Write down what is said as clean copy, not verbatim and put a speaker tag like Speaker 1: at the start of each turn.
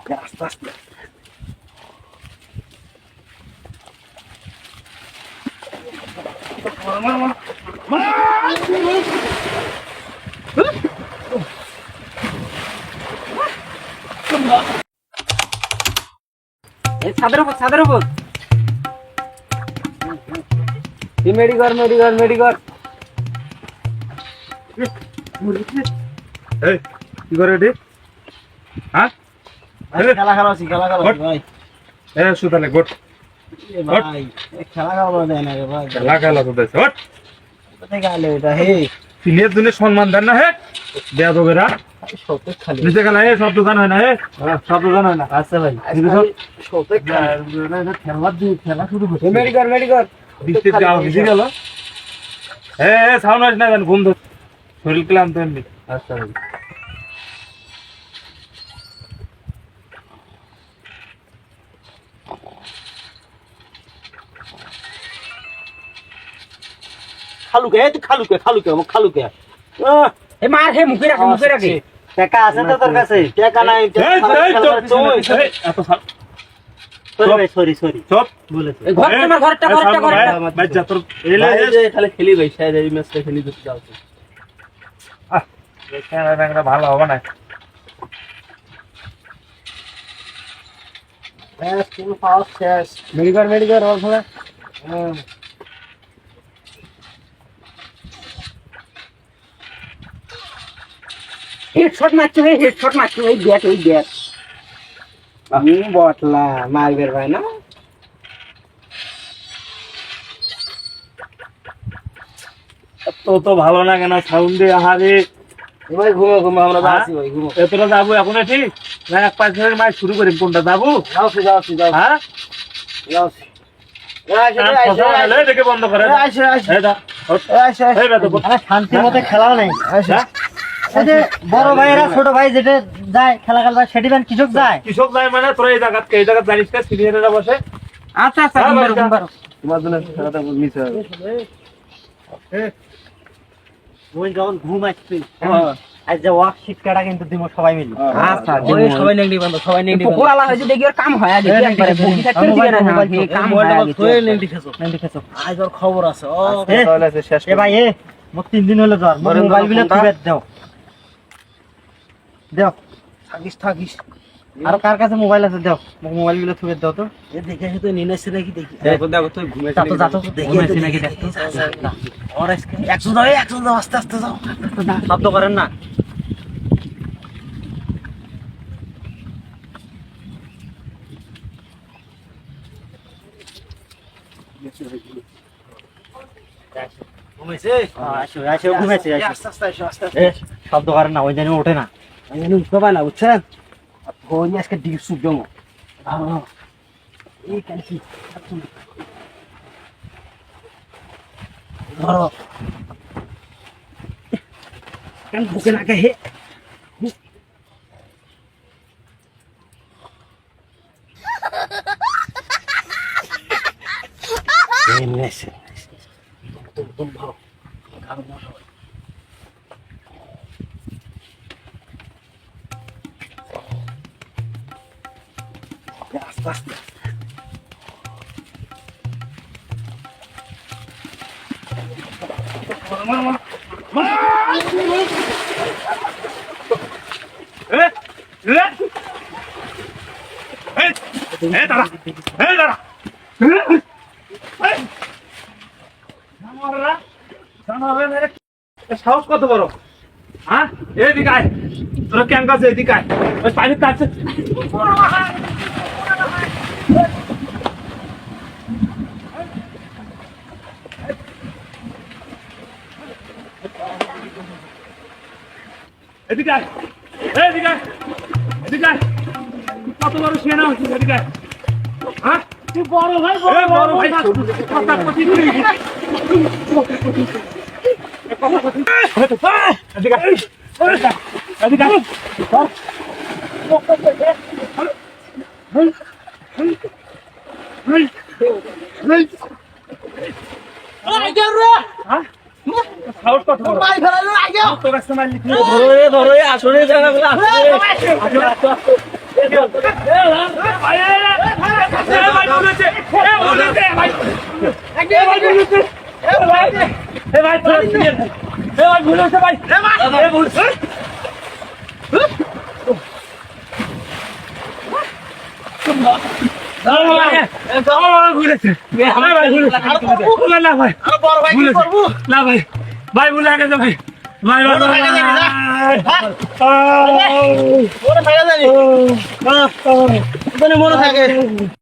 Speaker 1: আস্তে আস্তে
Speaker 2: ছাদের উপর মেডিকর
Speaker 1: কি করে এটি? হ্যাঁ
Speaker 2: খেলা ভাই
Speaker 1: সুতালে গোট
Speaker 2: ভাই খেলা খেলা দেয় না রে ভাই
Speaker 1: খেলা তো দেশ
Speaker 2: কোথায় গেলে এটা হে
Speaker 1: সিনিয়র জন্য সম্মান দেন না হে দেয়া দেবেরা
Speaker 2: শতক খালি
Speaker 1: নিচে খেলা হে শব্দ জান হয় না হে শব্দ জান হয় না
Speaker 2: আচ্ছা ভাই
Speaker 1: শতক খেলা শুরু করছে
Speaker 2: মেডিকর
Speaker 1: বৃষ্টির যাওয়া ভিজে গেল সাউন্ড আসে না ঘুম ধর শরীর ক্লান্ত এমনি
Speaker 2: আচ্ছা ভাই খালুকে এ মার হে মুখে রাখে টাকা আছে তো তোর কাছে টাকা নাই সরি
Speaker 1: চুপ
Speaker 2: বলেছে ঘরটা
Speaker 1: ভাই যা তোর এলে
Speaker 2: খালি খেলি ভাই শায়দ এই ম্যাচটা খেলি দিতে যাও
Speaker 1: ব্যাংকটা ভালো হবে না
Speaker 2: মেডিকর ওর ফলে হেডশট মারছো এই ব্যাট বটলা মারবের ভাই না
Speaker 1: তো ভালো না কেন সাউন্ডে আহারে
Speaker 2: ভাই ঘুমো আমরা যাচ্ছি ভাই ঘুমো
Speaker 1: এতটা যাবো এখন ঠিক না এক পাঁচ মিনিট মাছ শুরু করি কোনটা যাবো
Speaker 2: যাচ্ছি
Speaker 1: হ্যাঁ দেখে বন্ধ করে
Speaker 2: শান্তির মতো খেলাও নেই বড় ভাইয়েরা ছোট ভাই যেটা যায় খেলা সেটি কৃষক যায়
Speaker 1: মানে তোর এই জায়গা জানিস না সিনিয়ররা বসে
Speaker 2: আচ্ছা
Speaker 1: তোমার জন্য খেলাটা মিস হয়ে
Speaker 2: ওই যখন ঘুম আসছে আজ যে ওয়াক শিক্ষাটা কিন্তু দিব সবাই মিলে আচ্ছা সবাই নেগড়ি বন্ধ সবাই নেগড়ি বন্ধ পোলা হইছে দেখি আর কাম হয় আগে একবারে বকি থাকতে দিবে না এই কাম হয় আগে তোই নেগড়ি খেছো আজ ওর খবর আছে ও
Speaker 1: তাহলে শেষ
Speaker 2: এ ভাই মোর 3 দিন হলো জ্বর মোর মোবাইল বিলে তুই দাও থাকিস আর কার কাছে মোবাইল আছে দাও মোবাইল বিলে তুই দাও তো এ দেখে তো নিনেছে নাকি দেখি
Speaker 1: দেখো তুই ঘুমাইছিস
Speaker 2: যাতো দেখি নাকি দেখতো আর আজকে 100 দাও আস্তে যাও শব্দ করেন না শব্দ করেন না ওই জানি ওঠে না ওই জানি উঠতে পারে না বুঝছেন ওই আজকে ডিপ সুপ জমো এই কেন কি ধরো কেন ঢুকে না হে ভালো আস্তে
Speaker 1: সাহস কত বড় হ্যাঁ এদিকে আয় তোরা কেন কাছে এদিকে আয় ওই পানির কাছে এদিকে আয় কত বড় সেনা হচ্ছে এদিকে আয় হ্যাঁ তুই বড় ভাই কথা কতি ধরো আসলে ভাই ভুল হচ্ছে এ ভাই তোরা দিয়ে দে। এ ভাই ভুল হচ্ছে ভাই এ ভুল হচ্ছে ভাই ভুল হয়ে গেছে ভাই ভাই
Speaker 2: মনে থাকে